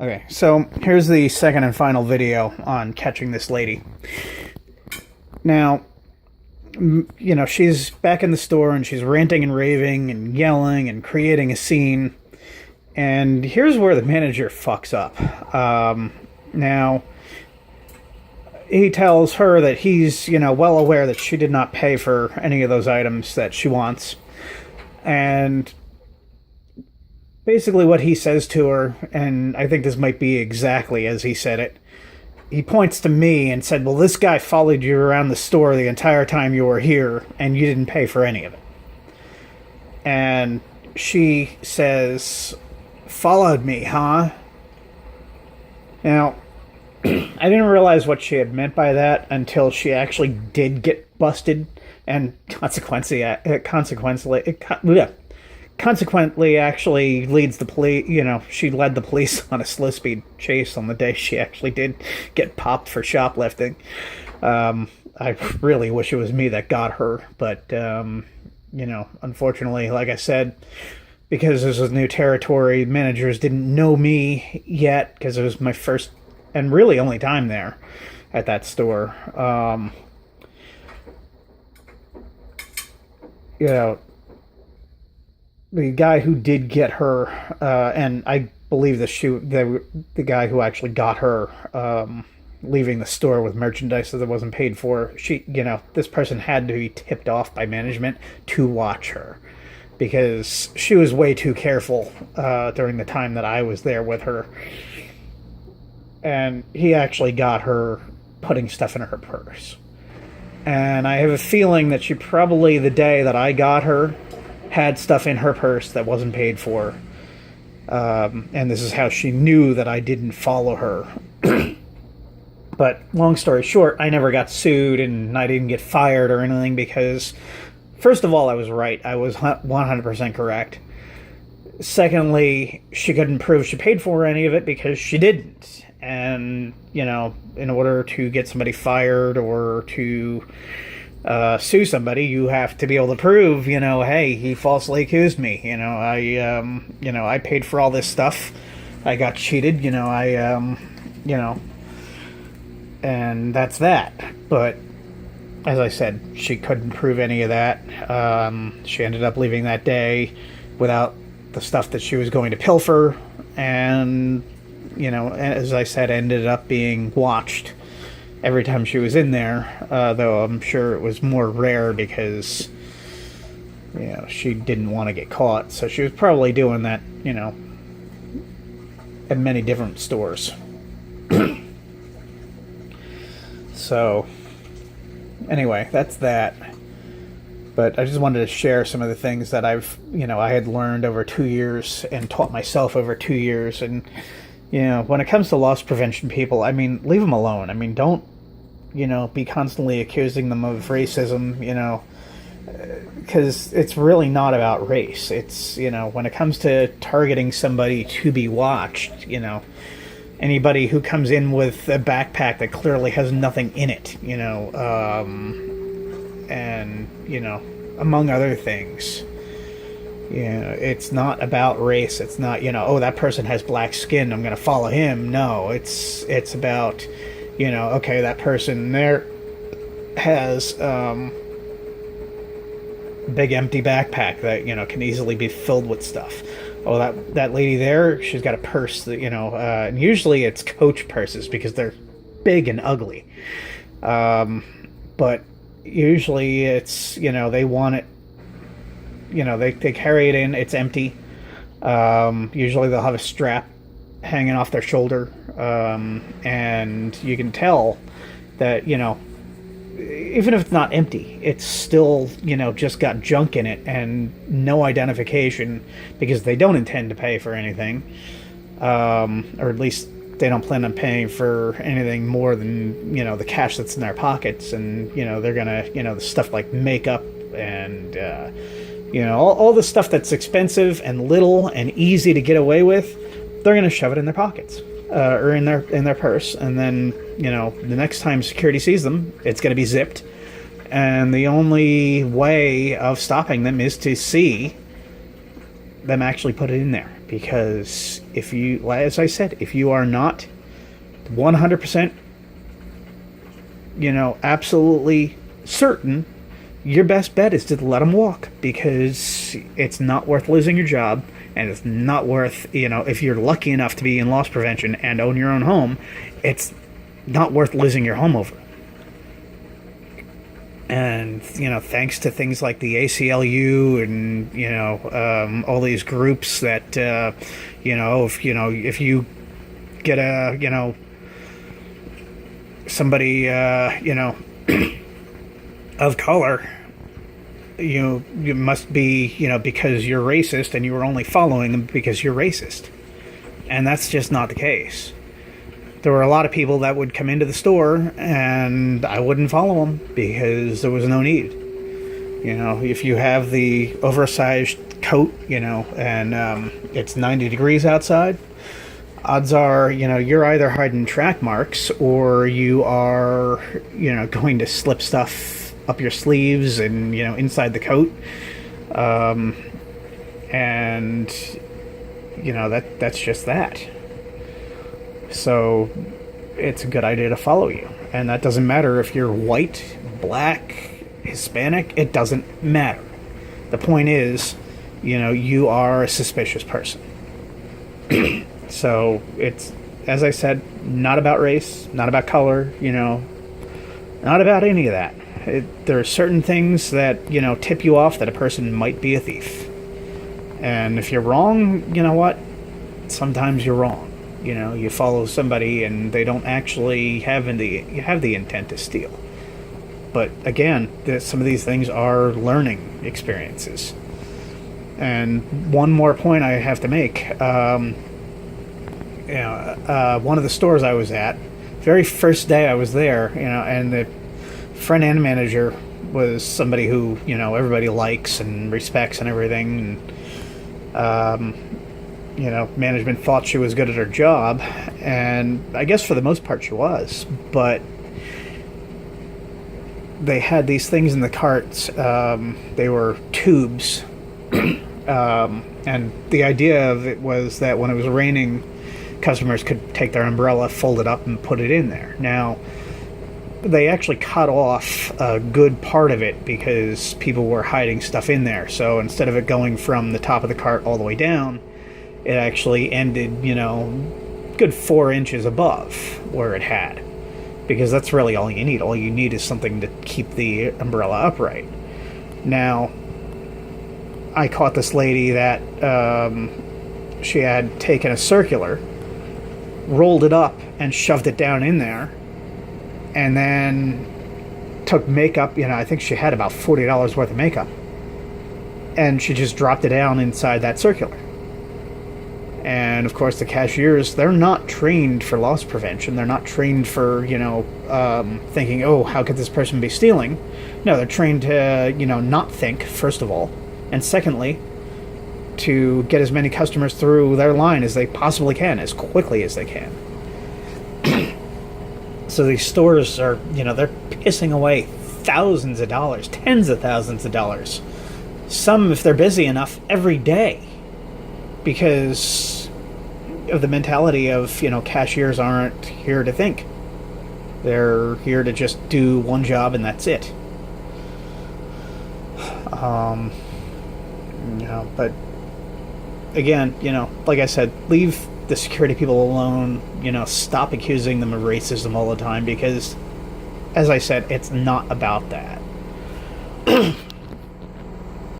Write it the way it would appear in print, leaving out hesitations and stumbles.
Okay, so here's the second and final video on catching this lady. Now, she's back in the store and she's ranting and raving and yelling and creating a scene. And here's where the manager fucks up. Now, he tells her that he's, well aware that she did not pay for any of those items that she wants. And basically what he says to her, and I think this might be exactly as he said it, he points to me and said, well, this guy followed you around the store the entire time you were here, and you didn't pay for any of it. And she says, followed me, huh? Now, I didn't realize what she had meant by that until she actually did get busted, and consequently actually leads the police. She led the police on a slow speed chase on the day she actually did get popped for shoplifting. I really wish it was me that got her, but unfortunately, like I said, because this was new territory, managers didn't know me yet because it was my first and really only time there at that store. The guy who did get her, and I believe the guy who actually got her, leaving the store with merchandise that wasn't paid for, this person had to be tipped off by management to watch her because she was way too careful during the time that I was there with her. And he actually got her putting stuff in her purse. And I have a feeling that she probably, the day that I got her, had stuff in her purse that wasn't paid for. And this is how she knew that I didn't follow her. But long story short, I never got sued and I didn't get fired or anything because, first of all, I was right. I was 100% correct. Secondly, she couldn't prove she paid for any of it because she didn't. And, in order to get somebody fired or to sue somebody, you have to be able to prove, hey, he falsely accused me. I paid for all this stuff. I got cheated, and that's that. But as I said, she couldn't prove any of that. She ended up leaving that day without the stuff that she was going to pilfer, and as I said, ended up being watched every time she was in there, though I'm sure it was more rare because she didn't want to get caught, so she was probably doing that at many different stores. So anyway, that's that. But I just wanted to share some of the things that I had learned over 2 years and taught myself over 2 years. And when it comes to loss prevention people, leave them alone. Don't, be constantly accusing them of racism, because it's really not about race. It's, when it comes to targeting somebody to be watched, anybody who comes in with a backpack that clearly has nothing in it, and, among other things. It's not about race. It's not, that person has black skin, I'm going to follow him. No, it's about, okay, that person there has big empty backpack that, can easily be filled with stuff. Oh, that lady there, she's got a purse that, and usually it's Coach purses because they're big and ugly. But usually it's, they want it, they carry it in, it's empty. Usually they'll have a strap hanging off their shoulder, and you can tell that, even if it's not empty, it's still, just got junk in it and no identification because they don't intend to pay for anything. Or at least they don't plan on paying for anything more than, the cash that's in their pockets. And, they're gonna, the stuff like makeup and, all the stuff that's expensive and little and easy to get away with, they're gonna shove it in their pockets. Or in their purse, and then the next time security sees them, it's going to be zipped, and the only way of stopping them is to see them actually put it in there, because if you, as I said, if you are not 100%, absolutely certain, your best bet is to let them walk, because it's not worth losing your job, and it's not worth, if you're lucky enough to be in loss prevention and own your own home, it's not worth losing your home over. And, thanks to things like the ACLU and, all these groups that, if you get somebody, of color, you must be, because you're racist, and you were only following them because you're racist. And that's just not the case. There were a lot of people that would come into the store, and I wouldn't follow them because there was no need. If you have the oversized coat, and it's 90 degrees outside, odds are, you're either hiding track marks, or you are, going to slip stuff up your sleeves and, inside the coat. And, that's just that. So it's a good idea to follow you. And that doesn't matter if you're white, black, Hispanic, it doesn't matter. The point is, you are a suspicious person. So it's, as I said, not about race, not about color, not about any of that. There are certain things that, tip you off that a person might be a thief. And if you're wrong, you know what? Sometimes you're wrong. You follow somebody and they don't actually have the intent to steal. But again, some of these things are learning experiences. And one more point I have to make. One of the stores I was at, very first day I was there, and the front end manager was somebody who, everybody likes and respects and everything. And, management thought she was good at her job, and I guess for the most part she was, but they had these things in the carts. They were tubes, and the idea of it was that when it was raining, customers could take their umbrella, fold it up, and put it in there. Now, they actually cut off a good part of it because people were hiding stuff in there. So instead of it going from the top of the cart all the way down, it actually ended, good 4 inches above where it had. Because that's really all you need. All you need is something to keep the umbrella upright. Now, I caught this lady that she had taken a circular, rolled it up, and shoved it down in there, and then took makeup. I think she had about $40 worth of makeup, and she just dropped it down inside that circular. And of course, the cashiers, they're not trained for loss prevention. They're not trained for, thinking, oh, how could this person be stealing? No, they're trained to, not think, first of all. And secondly, to get as many customers through their line as they possibly can, as quickly as they can. So these stores are, they're pissing away thousands of dollars, tens of thousands of dollars. Some, if they're busy enough, every day. Because of the mentality of, cashiers aren't here to think. They're here to just do one job and that's it. But again, like I said, leave the security people alone. Stop accusing them of racism all the time, because, as I said, it's not about that.